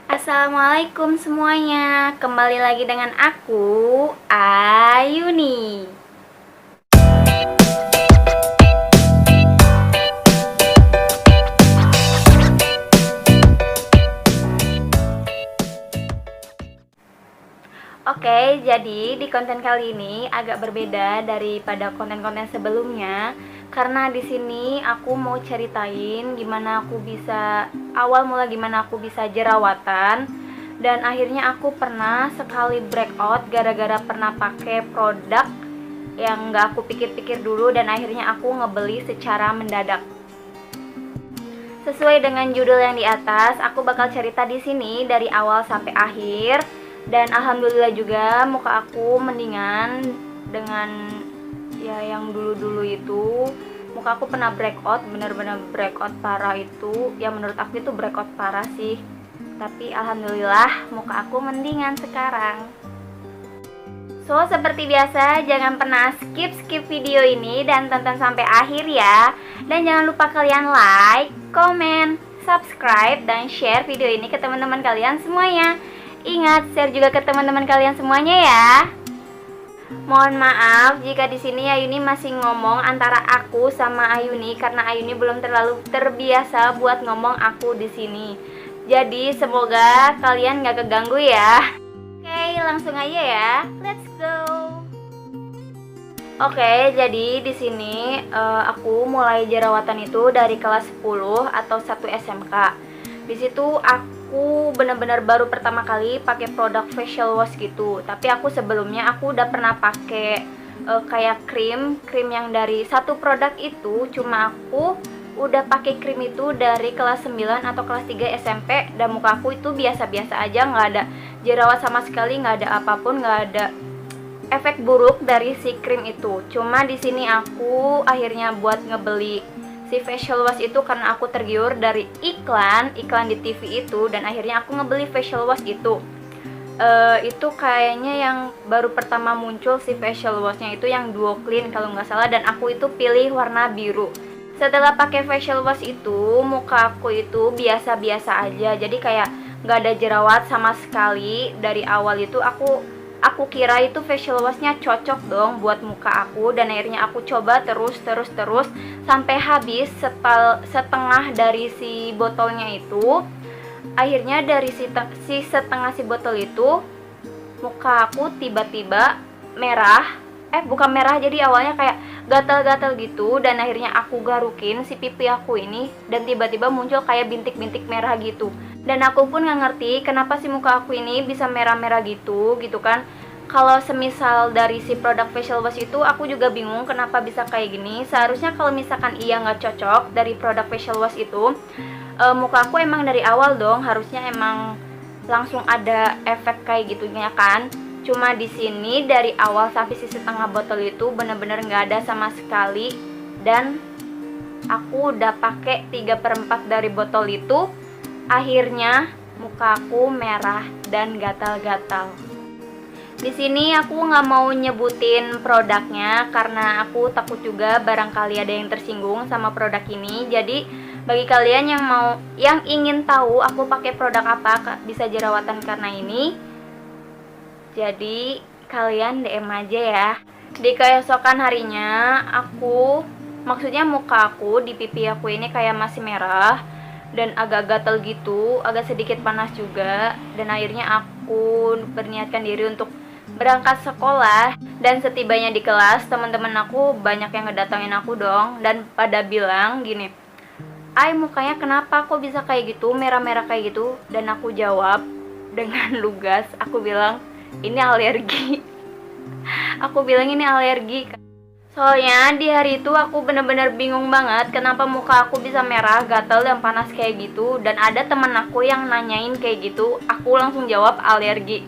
Assalamualaikum semuanya. Kembali lagi dengan aku, Ayuni. Oke, jadi di konten kali ini agak berbeda daripada konten-konten sebelumnya karena di sini aku mau ceritain gimana aku bisa jerawatan dan akhirnya aku pernah sekali breakout gara-gara pernah pakai produk yang nggak aku pikir-pikir dulu dan akhirnya aku ngebeli secara mendadak. Sesuai dengan judul yang di atas, aku bakal cerita di sini dari awal sampai akhir. Dan alhamdulillah juga muka aku mendingan dengan yang dulu-dulu itu. Muka aku pernah breakout, bener-bener breakout parah itu. Ya menurut aku itu breakout parah sih. Tapi alhamdulillah muka aku mendingan sekarang. So, seperti biasa, jangan pernah skip video ini dan tonton sampai akhir ya. Dan jangan lupa kalian like, komen, subscribe, dan share video ini ke teman-teman kalian semuanya. Ingat, share juga ke teman-teman kalian semuanya ya. Mohon maaf jika di sini Ayuni masih ngomong antara aku sama Ayuni karena Ayuni belum terlalu terbiasa buat ngomong aku di sini. Jadi semoga kalian gak keganggu ya. Oke, langsung aja ya. Let's go. Oke, jadi di sini aku mulai jerawatan itu dari kelas 10 atau 1 SMK. Di situ aku benar-benar baru pertama kali pakai produk facial wash gitu. Tapi aku sebelumnya aku udah pernah pakai kayak krim yang dari satu produk itu. Cuma aku udah pakai krim itu dari kelas 9 atau kelas 3 SMP dan muka aku itu biasa-biasa aja, nggak ada jerawat sama sekali, nggak ada apapun, nggak ada efek buruk dari si krim itu. Cuma di sini aku akhirnya buat ngebeli si facial wash itu karena aku tergiur dari iklan di TV itu dan akhirnya aku ngebeli facial wash itu. Itu kayaknya yang baru pertama muncul si facial washnya itu yang duo clean kalau nggak salah dan aku itu pilih warna biru. Setelah pakai facial wash itu muka aku itu biasa-biasa aja, jadi kayak nggak ada jerawat sama sekali. Dari awal itu aku kira itu facial washnya cocok dong buat muka aku dan akhirnya aku coba terus sampai habis setengah dari si botolnya itu. Akhirnya dari si setengah si botol itu muka aku tiba-tiba merah, bukan merah, jadi awalnya kayak gatal-gatal gitu dan akhirnya aku garukin si pipi aku ini dan tiba-tiba muncul kayak bintik-bintik merah gitu. Dan aku pun nggak ngerti kenapa sih muka aku ini bisa merah-merah gitu kan. Kalau semisal dari si produk facial wash itu aku juga bingung kenapa bisa kayak gini. Seharusnya kalau misalkan iya nggak cocok dari produk facial wash itu, muka aku emang dari awal dong harusnya emang langsung ada efek kayak gitunya kan. Cuma di sini dari awal sampai si setengah botol itu bener-bener nggak ada sama sekali dan aku udah pakai 3/4 dari botol itu. Akhirnya muka aku merah dan gatal-gatal. Di sini aku nggak mau nyebutin produknya karena aku takut juga barangkali ada yang tersinggung sama produk ini. Jadi bagi kalian yang ingin tahu aku pakai produk apa bisa jerawatan karena ini, jadi kalian DM aja ya. Di keesokan harinya maksudnya muka aku di pipi aku ini kayak masih merah dan agak gatal gitu, agak sedikit panas juga. Dan akhirnya aku berniatkan diri untuk berangkat sekolah. Dan setibanya di kelas, teman-teman aku banyak yang ngedatangin aku dong dan pada bilang gini, "Ay, mukanya kenapa kok bisa kayak gitu, merah-merah kayak gitu?" Dan aku jawab dengan lugas, aku bilang, "Ini alergi." Aku bilang ini alergi. Soalnya di hari itu aku bener-bener bingung banget kenapa muka aku bisa merah, gatal, dan panas kayak gitu. Dan ada temen aku yang nanyain kayak gitu, aku langsung jawab alergi.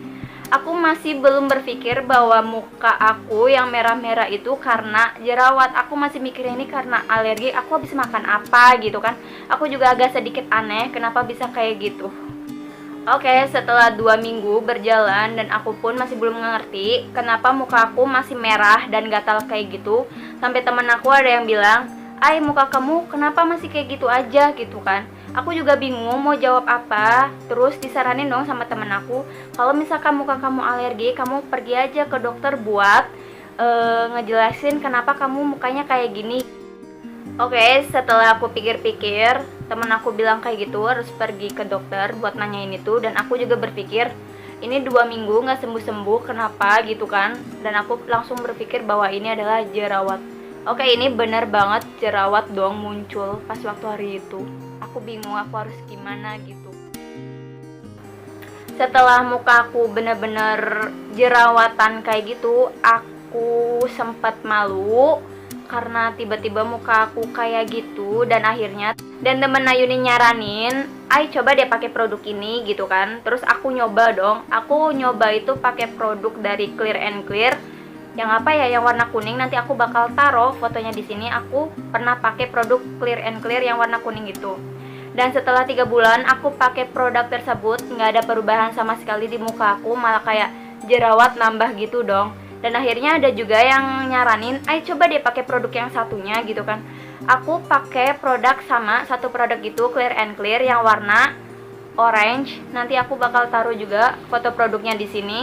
Aku masih belum berpikir bahwa muka aku yang merah-merah itu karena jerawat. Aku masih mikirnya ini karena alergi, aku habis makan apa gitu kan. Aku juga agak sedikit aneh kenapa bisa kayak gitu. Oke, setelah 2 minggu berjalan dan aku pun masih belum ngerti kenapa muka aku masih merah dan gatal kayak gitu. Sampai temen aku ada yang bilang, "Ay, muka kamu kenapa masih kayak gitu aja?" gitu kan. Aku juga bingung mau jawab apa. Terus disaranin dong sama temen aku, kalau misalkan muka kamu alergi, kamu pergi aja ke dokter buat ngejelasin kenapa kamu mukanya kayak gini. Oke, setelah aku pikir-pikir, temen aku bilang kayak gitu harus pergi ke dokter buat nanyain itu. Dan aku juga berpikir, ini 2 minggu gak sembuh-sembuh, kenapa gitu kan. Dan aku langsung berpikir bahwa ini adalah jerawat. Oke, ini bener banget jerawat dong muncul pas waktu hari itu. Aku bingung aku harus gimana gitu. Setelah muka aku bener-bener jerawatan kayak gitu, aku sempat malu karena tiba-tiba muka aku kayak gitu. Dan akhirnya temen Ayuni nyaranin, "Ay, coba deh pakai produk ini," gitu kan. Terus aku nyoba dong. Aku nyoba itu pakai produk dari Clear and Clear. Yang apa ya, yang warna kuning. Nanti aku bakal taruh fotonya di sini. Aku pernah pakai produk Clear and Clear yang warna kuning itu. Dan setelah 3 bulan aku pakai produk tersebut, nggak ada perubahan sama sekali di muka aku, malah kayak jerawat nambah gitu dong. Dan akhirnya ada juga yang nyaranin, "Ayo coba deh pakai produk yang satunya," gitu kan. Aku pakai produk sama, satu produk itu Clear and Clear yang warna orange. Nanti aku bakal taruh juga foto produknya di sini.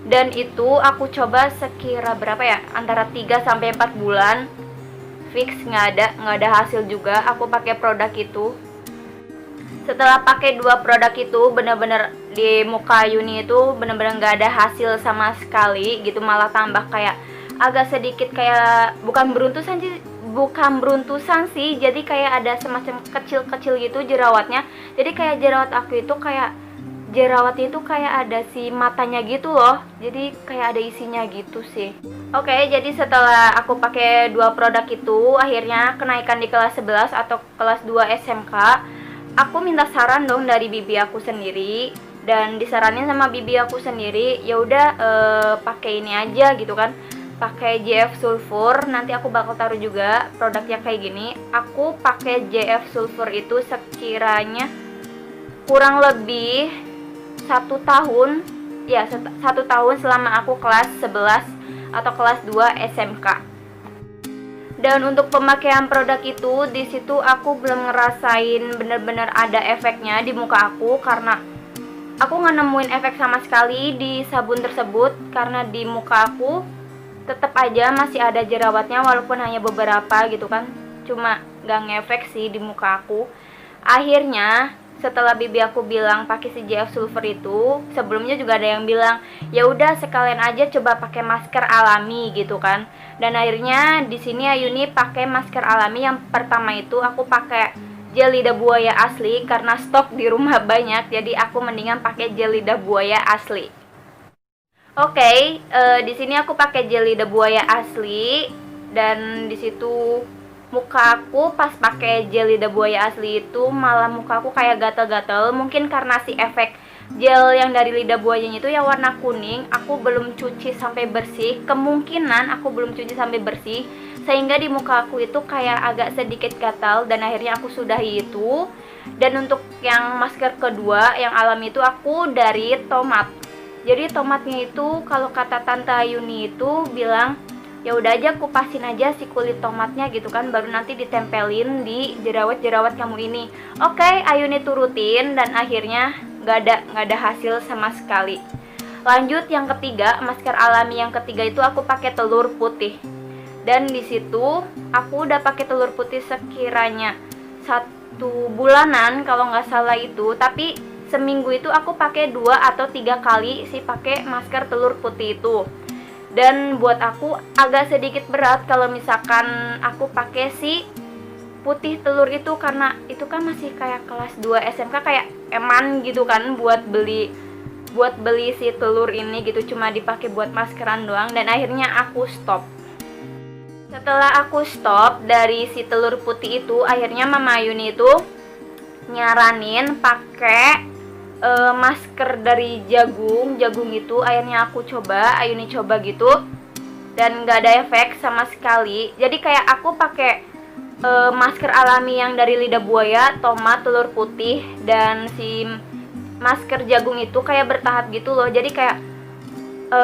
Dan itu aku coba sekira berapa ya, antara 3 sampai 4 bulan. Fix nggak ada hasil juga aku pakai produk itu. Setelah pakai 2 produk itu, bener-bener di muka Ayuni itu bener-bener nggak ada hasil sama sekali gitu, malah tambah kayak agak sedikit kayak bukan beruntusan sih, jadi kayak ada semacam kecil-kecil gitu jerawatnya. Jadi kayak jerawat aku itu kayak jerawatnya itu kayak ada si matanya gitu loh, jadi kayak ada isinya gitu sih. Oke, jadi setelah aku pakai 2 produk itu, akhirnya kenaikan di kelas 11 atau kelas 2 SMK, aku minta saran dong dari bibi aku sendiri. Dan disaranin sama bibi aku sendiri, ya udah pakai ini aja gitu kan, pakai JF Sulfur. Nanti aku bakal taruh juga produknya kayak gini. Aku pakai JF Sulfur itu sekiranya kurang lebih 1 tahun ya, 1 tahun selama aku kelas 11 atau kelas 2 SMK. Dan untuk pemakaian produk itu, di situ aku belum ngerasain bener-bener ada efeknya di muka aku, karena aku nggak nemuin efek sama sekali di sabun tersebut. Karena di muka aku tetap aja masih ada jerawatnya, walaupun hanya beberapa gitu kan, cuma nggak ngefek sih di muka aku. Akhirnya setelah bibi aku bilang pakai si JF Sulfur itu, sebelumnya juga ada yang bilang, ya udah sekalian aja coba pakai masker alami gitu kan. Dan akhirnya di sini Ayuni pakai masker alami. Yang pertama itu aku pakai gel lidah buaya asli karena stok di rumah banyak, jadi aku mendingan pakai gel lidah buaya asli. Oke, di sini aku pakai gel lidah buaya asli. Dan di situ muka aku pas pakai gel lidah buaya asli itu malah muka aku kayak gatel-gatel. Mungkin karena si efek gel yang dari lidah buayanya itu yang warna kuning, aku belum cuci sampai bersih. Kemungkinan aku belum cuci sampai bersih, sehingga di muka aku itu kayak agak sedikit gatal. Dan akhirnya aku sudahi itu. Dan untuk yang masker kedua yang alami itu aku dari Tomat. Jadi tomatnya itu kalau kata Tante Ayuni itu bilang, ya udah aja kupasin aja si kulit tomatnya gitu kan, baru nanti ditempelin di jerawat-jerawat kamu ini. Oke, Ayuni turutin dan akhirnya nggak ada hasil sama sekali. Lanjut yang ketiga, masker alami yang ketiga itu aku pakai telur putih. Dan di situ aku udah pakai telur putih sekiranya 1 bulanan kalau nggak salah itu. Tapi seminggu itu aku pakai 2 atau 3 kali sih pakai masker telur putih itu. Dan buat aku agak sedikit berat kalau misalkan aku pakai si putih telur itu, karena itu kan masih kayak kelas 2 SMK, kayak eman gitu kan buat beli si telur ini gitu, cuma dipakai buat maskeran doang. Dan akhirnya aku stop. Setelah aku stop dari si telur putih itu, akhirnya Mama Ayuni itu nyaranin pakai masker dari jagung itu. Akhirnya aku coba, Ayuni coba gitu, dan nggak ada efek sama sekali. Jadi kayak aku pakai masker alami yang dari lidah buaya, tomat, telur putih, dan si masker jagung itu kayak bertahap gitu loh. Jadi kayak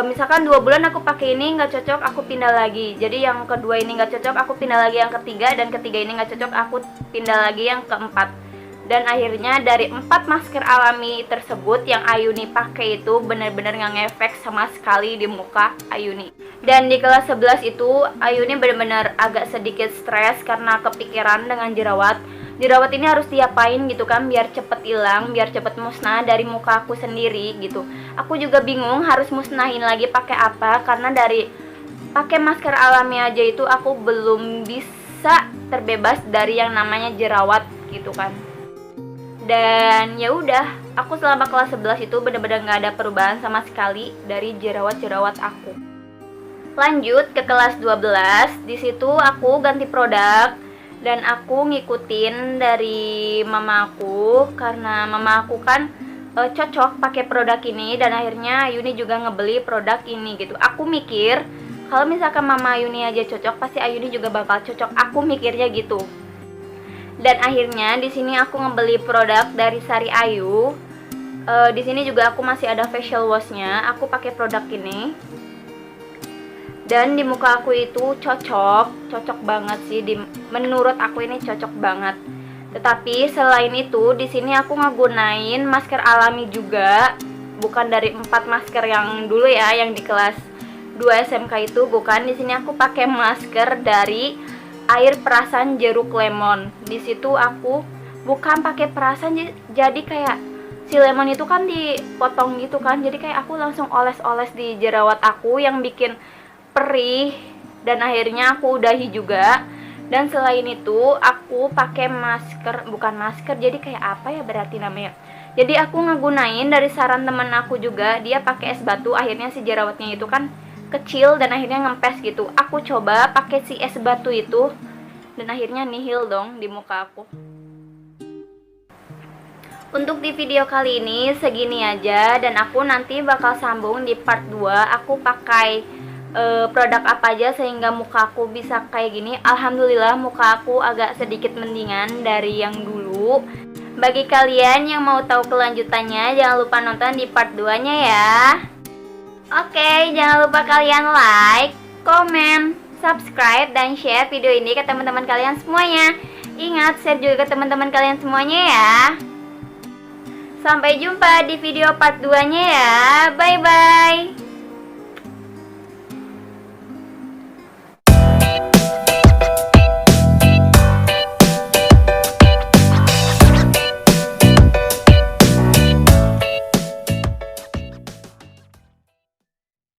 misalkan 2 bulan aku pakai ini nggak cocok, aku pindah lagi. Jadi yang kedua ini nggak cocok, aku pindah lagi yang ketiga, dan ketiga ini nggak cocok, aku pindah lagi yang keempat. Dan akhirnya dari 4 masker alami tersebut yang Ayuni pakai itu benar-benar nggak ngefek sama sekali di muka Ayuni. Dan di kelas 11 itu Ayuni benar-benar agak sedikit stres karena kepikiran dengan jerawat. Jerawat ini harus diapain gitu kan biar cepet hilang, biar cepet musnah dari muka aku sendiri gitu. Aku juga bingung harus musnahin lagi pakai apa, karena dari pakai masker alami aja itu aku belum bisa terbebas dari yang namanya jerawat gitu kan. Dan ya udah, aku selama kelas 11 itu benar-benar nggak ada perubahan sama sekali dari jerawat-jerawat aku. Lanjut ke kelas 12, di situ aku ganti produk dan aku ngikutin dari mama aku karena mama aku kan cocok pakai produk ini, dan akhirnya Ayuni juga ngebeli produk ini gitu. Aku mikir kalau misalkan mama Ayuni aja cocok, pasti Ayuni juga bakal cocok. Aku mikirnya gitu. Dan akhirnya di sini aku ngebeli produk dari Sari Ayu. Di sini juga aku masih ada facial washnya. Aku pakai produk ini. Dan di muka aku itu cocok banget sih. Menurut aku ini cocok banget. Tetapi selain itu, di sini aku ngegunain masker alami juga. Bukan dari 4 masker yang dulu ya, yang di kelas 2 SMK itu bukan. Di sini aku pakai masker dari air perasan jeruk lemon. Di situ aku bukan pakai perasan, jadi kayak si lemon itu kan dipotong gitu kan. Jadi kayak aku langsung oles-oles di jerawat aku yang bikin perih, dan akhirnya aku udahi juga. Dan selain itu aku pakai masker, bukan masker, jadi kayak apa ya berarti namanya. Jadi aku ngegunain dari saran temen aku juga, dia pakai es batu, akhirnya si jerawatnya itu kan kecil dan akhirnya ngempes gitu. Aku coba pakai si es batu itu dan akhirnya nihil dong di muka aku. Untuk di video kali ini segini aja, dan aku nanti bakal sambung di part 2 aku pakai produk apa aja sehingga muka aku bisa kayak gini. Alhamdulillah muka aku agak sedikit mendingan dari yang dulu. Bagi kalian yang mau tahu kelanjutannya, jangan lupa nonton di part 2 nya ya. Oke, jangan lupa kalian like, komen, subscribe, dan share video ini ke teman-teman kalian semuanya. Ingat, share juga ke teman-teman kalian semuanya ya. Sampai jumpa di video part 2 nya ya. Bye-bye.